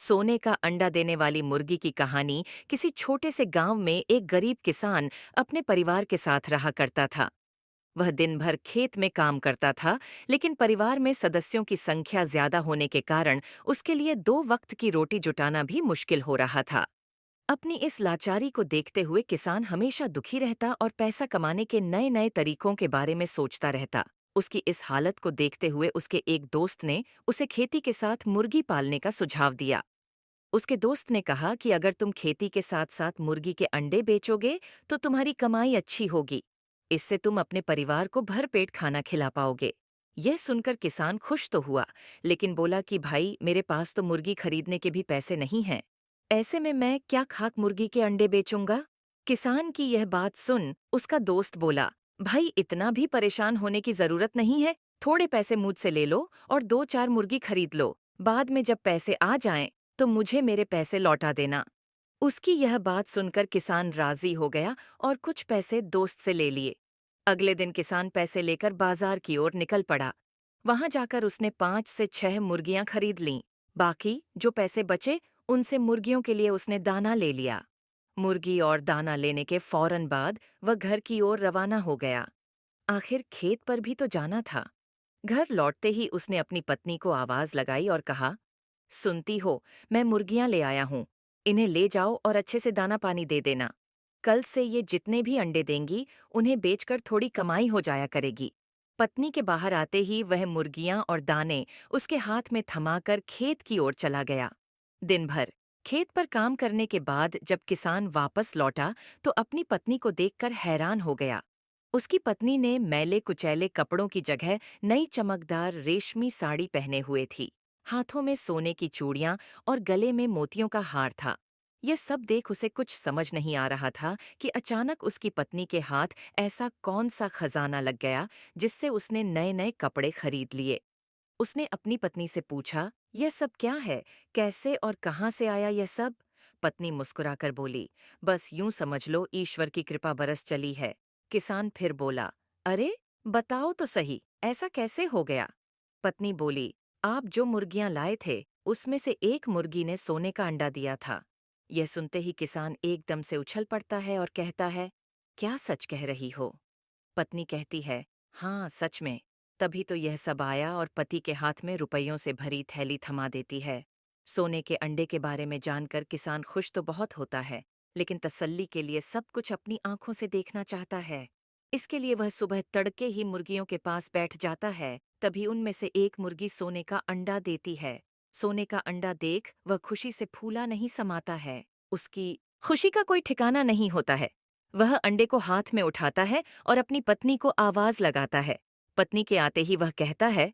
सोने का अंडा देने वाली मुर्गी की कहानी किसी छोटे से गांव में एक गरीब किसान अपने परिवार के साथ रहा करता था। वह दिन भर खेत में काम करता था, लेकिन परिवार में सदस्यों की संख्या ज्यादा होने के कारण उसके लिए 2 वक्त की रोटी जुटाना भी मुश्किल हो रहा था। अपनी इस लाचारी को देखते हुए किसान हमेशा दुखी रहता और पैसा कमाने के नए नए तरीकों के बारे में सोचता रहता। उसकी इस हालत को देखते हुए उसके एक दोस्त ने उसे खेती के साथ मुर्गी पालने का सुझाव दिया। उसके दोस्त ने कहा कि अगर तुम खेती के साथ साथ मुर्गी के अंडे बेचोगे तो तुम्हारी कमाई अच्छी होगी। इससे तुम अपने परिवार को भरपेट खाना खिला पाओगे। यह सुनकर किसान खुश तो हुआ, लेकिन बोला कि भाई, मेरे पास तो मुर्गी खरीदने के भी पैसे नहीं हैं। ऐसे में मैं क्या खाक मुर्गी के अंडे बेचूंगा? किसान की यह बात सुन उसका दोस्त बोला, भाई, इतना भी परेशान होने की जरूरत नहीं है। थोड़े पैसे मुझसे ले लो और 2-4 मुर्गी खरीद लो। बाद में जब पैसे आ जाएं तो मुझे मेरे पैसे लौटा देना। उसकी यह बात सुनकर किसान राजी हो गया और कुछ पैसे दोस्त से ले लिए। अगले दिन किसान पैसे लेकर बाजार की ओर निकल पड़ा। वहां जाकर उसने 5 से 6 मुर्गियां खरीद लीं। बाकी जो पैसे बचे, उनसे मुर्गियों के लिए उसने दाना ले लिया। मुर्गी और दाना लेने के फौरन बाद वह घर की ओर रवाना हो गया। आखिर खेत पर भी तो जाना था। घर लौटते ही उसने अपनी पत्नी को आवाज लगाई और कहा, सुनती हो, मैं मुर्गियां ले आया हूं। इन्हें ले जाओ और अच्छे से दाना पानी दे देना। कल से ये जितने भी अंडे देंगी, उन्हें बेचकर थोड़ी कमाई हो जाया करेगी। पत्नी के बाहर आते ही वह मुर्गियां और दाने उसके हाथ में थमाकर खेत की ओर चला गया। दिन भर खेत पर काम करने के बाद जब किसान वापस लौटा तो अपनी पत्नी को देखकर हैरान हो गया। उसकी पत्नी ने मैले कुचैले कपड़ों की जगह नई चमकदार रेशमी साड़ी पहने हुए थी। हाथों में सोने की चूड़ियां और गले में मोतियों का हार था। यह सब देख उसे कुछ समझ नहीं आ रहा था कि अचानक उसकी पत्नी के हाथ ऐसा कौन सा खजाना लग गया जिससे उसने नए नए कपड़े खरीद लिए। उसने अपनी पत्नी से पूछा, यह सब क्या है? कैसे और कहाँ से आया यह सब? पत्नी मुस्कुराकर बोली, बस यूं समझ लो, ईश्वर की कृपा बरस चली है। किसान फिर बोला, अरे, बताओ तो सही, ऐसा कैसे हो गया? पत्नी बोली, आप जो मुर्गियां लाए थे, उसमें से एक मुर्गी ने सोने का अंडा दिया था। यह सुनते ही किसान एकदम से उछल पड़ता है और कहता है, क्या सच कह रही हो? पत्नी कहती है, हाँ, सच में। तभी तो यह सब आया और पति के हाथ में रुपयों से भरी थैली थमा देती है। सोने के अंडे के बारे में जानकर किसान खुश तो बहुत होता है, लेकिन तसल्ली के लिए सब कुछ अपनी आंखों से देखना चाहता है। इसके लिए वह सुबह तड़के ही मुर्गियों के पास बैठ जाता है। तभी उनमें से एक मुर्गी सोने का अंडा देती है। सोने का अंडा देख वह खुशी से फूला नहीं समाता है। उसकी खुशी का कोई ठिकाना नहीं होता है। वह अंडे को हाथ में उठाता है और अपनी पत्नी को आवाज लगाता है। पत्नी के आते ही वह कहता है,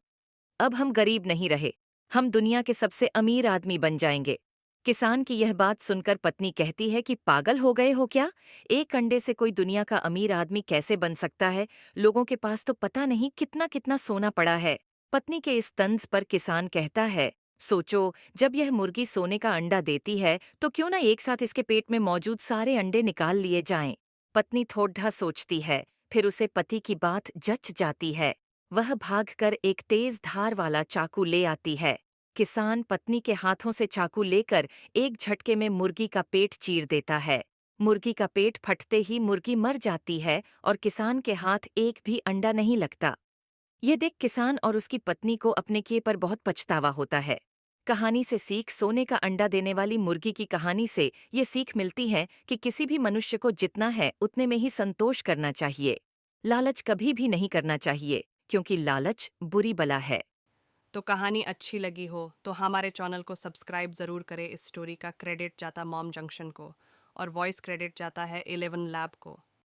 अब हम गरीब नहीं रहे, हम दुनिया के सबसे अमीर आदमी बन जाएंगे। किसान की यह बात सुनकर पत्नी कहती है कि पागल हो गए हो क्या? एक अंडे से कोई दुनिया का अमीर आदमी कैसे बन सकता है? लोगों के पास तो पता नहीं कितना कितना सोना पड़ा है। पत्नी के इस तंज पर किसान कहता है, सोचो, जब यह मुर्गी सोने का अंडा देती है तो क्यों ना एक साथ इसके पेट में मौजूद सारे अंडे निकाल लिए जाएं। पत्नी थोड़ा सोचती है, फिर उसे पति की बात जच जाती है। वह भागकर एक तेज धार वाला चाकू ले आती है। किसान पत्नी के हाथों से चाकू लेकर एक झटके में मुर्गी का पेट चीर देता है। मुर्गी का पेट फटते ही मुर्गी मर जाती है और किसान के हाथ एक भी अंडा नहीं लगता। ये देख किसान और उसकी पत्नी को अपने किए पर बहुत पछतावा होता है। कहानी से सीख, सोने का अंडा देने वाली मुर्गी की कहानी से ये सीख मिलती है कि किसी भी मनुष्य को जितना है उतने में ही संतोष करना चाहिए। लालच कभी भी नहीं करना चाहिए, क्योंकि लालच बुरी बला है। तो कहानी अच्छी लगी हो तो हमारे चैनल को सब्सक्राइब ज़रूर करें। इस स्टोरी का क्रेडिट जाता मॉम जंक्शन को और वॉइस क्रेडिट जाता है 11 लैब को।